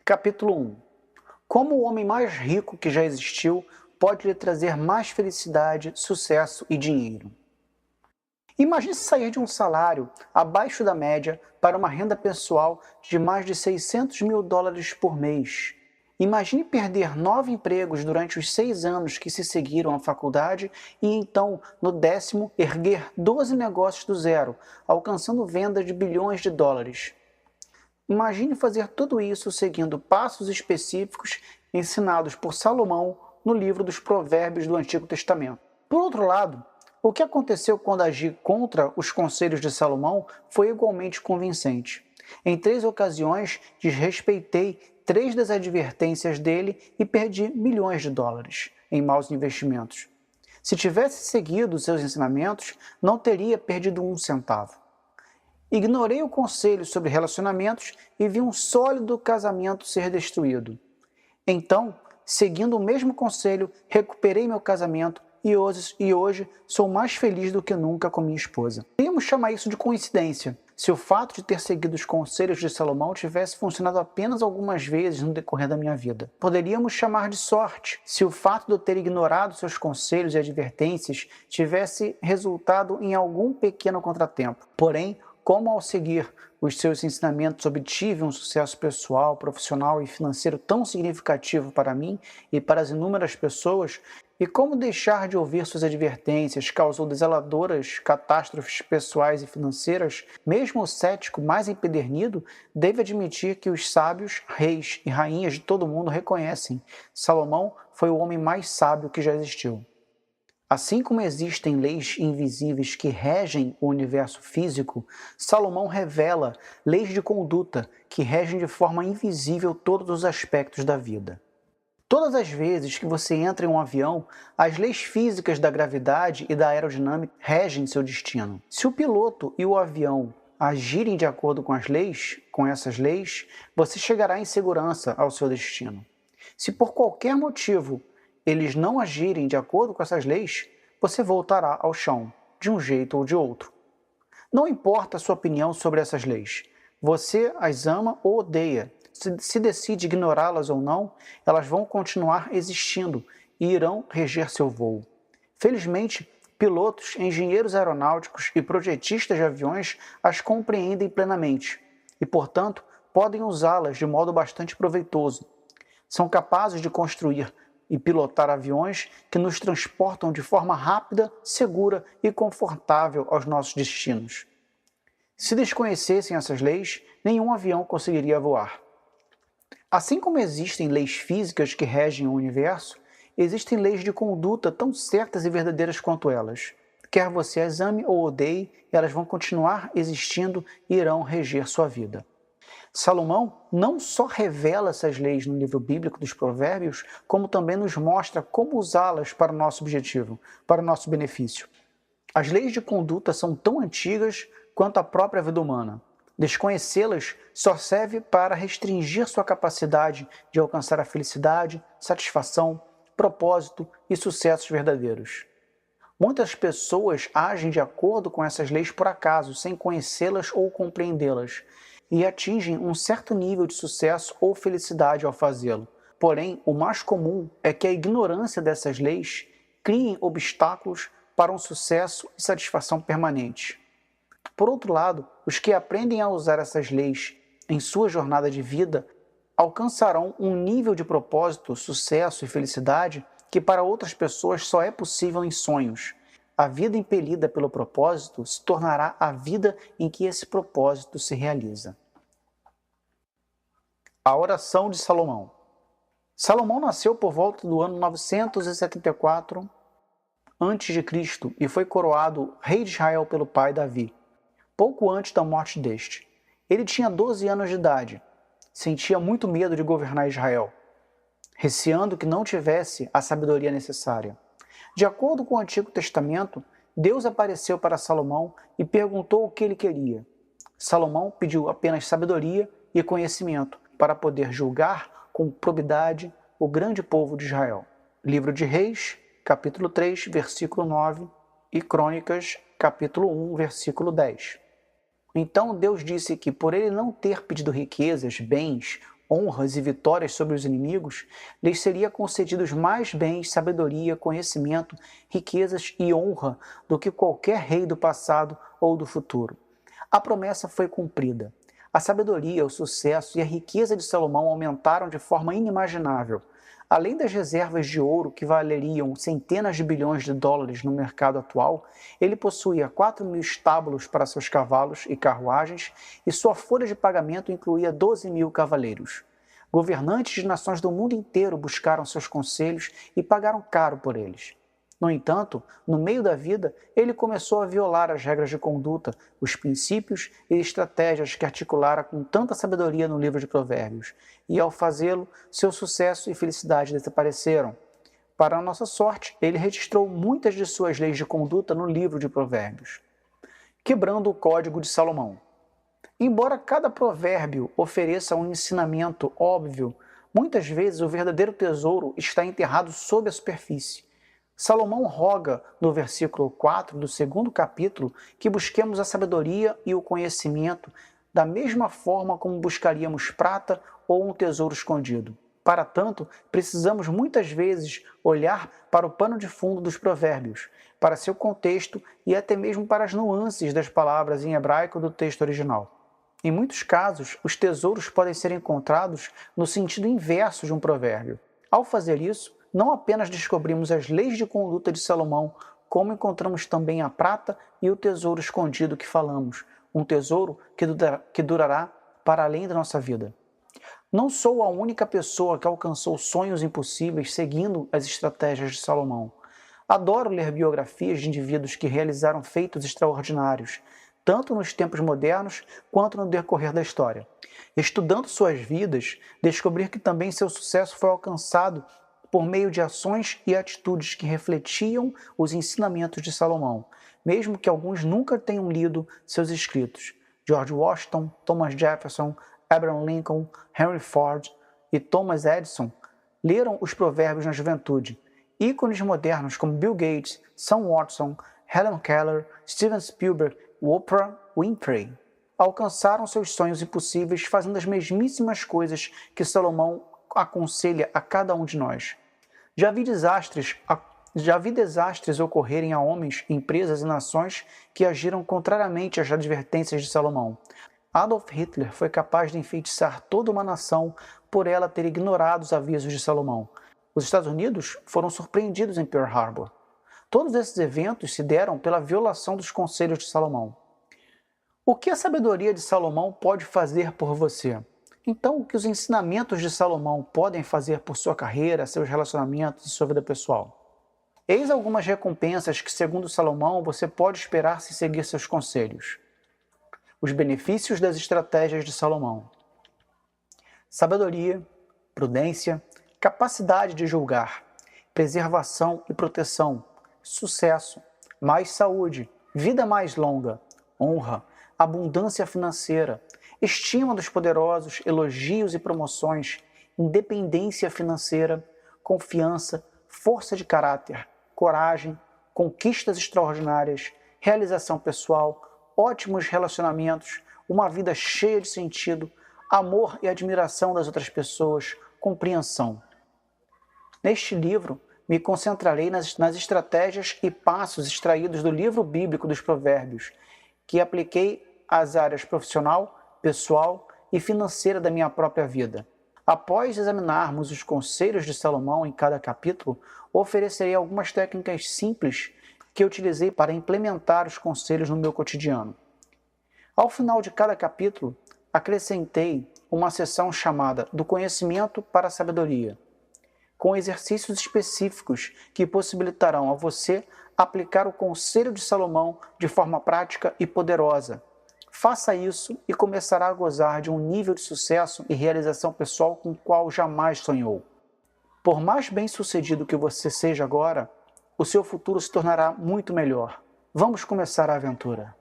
Capítulo 1. Como o homem mais rico que já existiu pode lhe trazer mais felicidade, sucesso e dinheiro? Imagine sair de um salário abaixo da média para uma renda pessoal de mais de US$ 600.000 por mês. Imagine perder 9 empregos durante os 6 anos que se seguiram à faculdade e então, no 10º, erguer 12 negócios do zero, alcançando vendas de bilhões de dólares. Imagine fazer tudo isso seguindo passos específicos ensinados por Salomão no livro dos Provérbios do Antigo Testamento. Por outro lado, o que aconteceu quando agi contra os conselhos de Salomão foi igualmente convincente. Em 3 ocasiões, desrespeitei 3 das advertências dele e perdi milhões de dólares em maus investimentos. Se tivesse seguido seus ensinamentos, não teria perdido um centavo. Ignorei o conselho sobre relacionamentos e vi um sólido casamento ser destruído. Então, seguindo o mesmo conselho, recuperei meu casamento e hoje sou mais feliz do que nunca com minha esposa. Podemos chamar isso de coincidência, se o fato de ter seguido os conselhos de Salomão tivesse funcionado apenas algumas vezes no decorrer da minha vida. Poderíamos chamar de sorte, se o fato de eu ter ignorado seus conselhos e advertências tivesse resultado em algum pequeno contratempo. Porém, como ao seguir os seus ensinamentos obtive um sucesso pessoal, profissional e financeiro tão significativo para mim e para as inúmeras pessoas, e como deixar de ouvir suas advertências causou desaladoras catástrofes pessoais e financeiras, mesmo o cético mais empedernido deve admitir que os sábios, reis e rainhas de todo o mundo reconhecem: Salomão foi o homem mais sábio que já existiu. Assim como existem leis invisíveis que regem o universo físico, Salomão revela leis de conduta que regem de forma invisível todos os aspectos da vida. Todas as vezes que você entra em um avião, as leis físicas da gravidade e da aerodinâmica regem seu destino. Se o piloto e o avião agirem de acordo com essas leis, você chegará em segurança ao seu destino. Se por qualquer motivo eles não agirem de acordo com essas leis, você voltará ao chão, de um jeito ou de outro. Não importa a sua opinião sobre essas leis. Você as ama ou odeia. Se decide ignorá-las ou não, elas vão continuar existindo e irão reger seu voo. Felizmente, pilotos, engenheiros aeronáuticos e projetistas de aviões as compreendem plenamente e, portanto, podem usá-las de modo bastante proveitoso. São capazes de construir e pilotar aviões que nos transportam de forma rápida, segura e confortável aos nossos destinos. Se desconhecessem essas leis, nenhum avião conseguiria voar. Assim como existem leis físicas que regem o universo, existem leis de conduta tão certas e verdadeiras quanto elas. Quer você as ame ou odeie, elas vão continuar existindo e irão reger sua vida. Salomão não só revela essas leis no livro bíblico dos Provérbios, como também nos mostra como usá-las para o nosso objetivo, para o nosso benefício. As leis de conduta são tão antigas quanto a própria vida humana. Desconhecê-las só serve para restringir sua capacidade de alcançar a felicidade, satisfação, propósito e sucessos verdadeiros. Muitas pessoas agem de acordo com essas leis por acaso, sem conhecê-las ou compreendê-las, e atingem um certo nível de sucesso ou felicidade ao fazê-lo. Porém, o mais comum é que a ignorância dessas leis crie obstáculos para um sucesso e satisfação permanente. Por outro lado, os que aprendem a usar essas leis em sua jornada de vida alcançarão um nível de propósito, sucesso e felicidade que para outras pessoas só é possível em sonhos. A vida impelida pelo propósito se tornará a vida em que esse propósito se realiza. A oração de Salomão. Salomão nasceu por volta do ano 974 a.C. e foi coroado rei de Israel pelo pai Davi, pouco antes da morte deste. Ele tinha 12 anos de idade, sentia muito medo de governar Israel, receando que não tivesse a sabedoria necessária. De acordo com o Antigo Testamento, Deus apareceu para Salomão e perguntou o que ele queria. Salomão pediu apenas sabedoria e conhecimento para poder julgar com probidade o grande povo de Israel. Livro de Reis, capítulo 3, versículo 9, e Crônicas, capítulo 1, versículo 10. Então Deus disse que por ele não ter pedido riquezas, bens honras e vitórias sobre os inimigos, lhes seria concedidos mais bens, sabedoria, conhecimento, riquezas e honra do que qualquer rei do passado ou do futuro. A promessa foi cumprida. A sabedoria, o sucesso e a riqueza de Salomão aumentaram de forma inimaginável. Além das reservas de ouro que valeriam centenas de bilhões de dólares no mercado atual, ele possuía 4.000 estábulos para seus cavalos e carruagens e sua folha de pagamento incluía 12.000 cavaleiros. Governantes de nações do mundo inteiro buscaram seus conselhos e pagaram caro por eles. No entanto, no meio da vida, ele começou a violar as regras de conduta, os princípios e estratégias que articulara com tanta sabedoria no livro de Provérbios, e ao fazê-lo, seu sucesso e felicidade desapareceram. Para a nossa sorte, ele registrou muitas de suas leis de conduta no livro de Provérbios. Quebrando o Código de Salomão. Embora cada provérbio ofereça um ensinamento óbvio, muitas vezes o verdadeiro tesouro está enterrado sob a superfície. Salomão roga, no versículo 4 do 2º capítulo, que busquemos a sabedoria e o conhecimento da mesma forma como buscaríamos prata ou um tesouro escondido. Para tanto, precisamos muitas vezes olhar para o pano de fundo dos provérbios, para seu contexto e até mesmo para as nuances das palavras em hebraico do texto original. Em muitos casos, os tesouros podem ser encontrados no sentido inverso de um provérbio. Ao fazer isso, não apenas descobrimos as leis de conduta de Salomão, como encontramos também a prata e o tesouro escondido que falamos, um tesouro que durará para além da nossa vida. Não sou a única pessoa que alcançou sonhos impossíveis seguindo as estratégias de Salomão. Adoro ler biografias de indivíduos que realizaram feitos extraordinários, tanto nos tempos modernos quanto no decorrer da história. Estudando suas vidas, descobri que também seu sucesso foi alcançado por meio de ações e atitudes que refletiam os ensinamentos de Salomão, mesmo que alguns nunca tenham lido seus escritos. George Washington, Thomas Jefferson, Abraham Lincoln, Henry Ford e Thomas Edison leram os provérbios na juventude. Ícones modernos como Bill Gates, Sam Watson, Helen Keller, Steven Spielberg e Oprah Winfrey alcançaram seus sonhos impossíveis fazendo as mesmíssimas coisas que Salomão aconselha a cada um de nós. Já vi desastres ocorrerem a homens, empresas e nações que agiram contrariamente às advertências de Salomão. Adolf Hitler foi capaz de enfeitiçar toda uma nação por ela ter ignorado os avisos de Salomão. Os Estados Unidos foram surpreendidos em Pearl Harbor. Todos esses eventos se deram pela violação dos conselhos de Salomão. O que a sabedoria de Salomão pode fazer por você? Então, o que os ensinamentos de Salomão podem fazer por sua carreira, seus relacionamentos e sua vida pessoal? Eis algumas recompensas que, segundo Salomão, você pode esperar se seguir seus conselhos. Os benefícios das estratégias de Salomão: sabedoria, prudência, capacidade de julgar, preservação e proteção, sucesso, mais saúde, vida mais longa, honra, abundância financeira, estima dos poderosos, elogios e promoções, independência financeira, confiança, força de caráter, coragem, conquistas extraordinárias, realização pessoal, ótimos relacionamentos, uma vida cheia de sentido, amor e admiração das outras pessoas, compreensão. Neste livro, me concentrarei nas estratégias e passos extraídos do livro bíblico dos Provérbios, que apliquei às áreas profissional, pessoal e financeira da minha própria vida. Após examinarmos os conselhos de Salomão em cada capítulo, oferecerei algumas técnicas simples que eu utilizei para implementar os conselhos no meu cotidiano. Ao final de cada capítulo, acrescentei uma seção chamada do conhecimento para a sabedoria, com exercícios específicos que possibilitarão a você aplicar o conselho de Salomão de forma prática e poderosa. Faça isso e começará a gozar de um nível de sucesso e realização pessoal com o qual jamais sonhou. Por mais bem-sucedido que você seja agora, o seu futuro se tornará muito melhor. Vamos começar a aventura.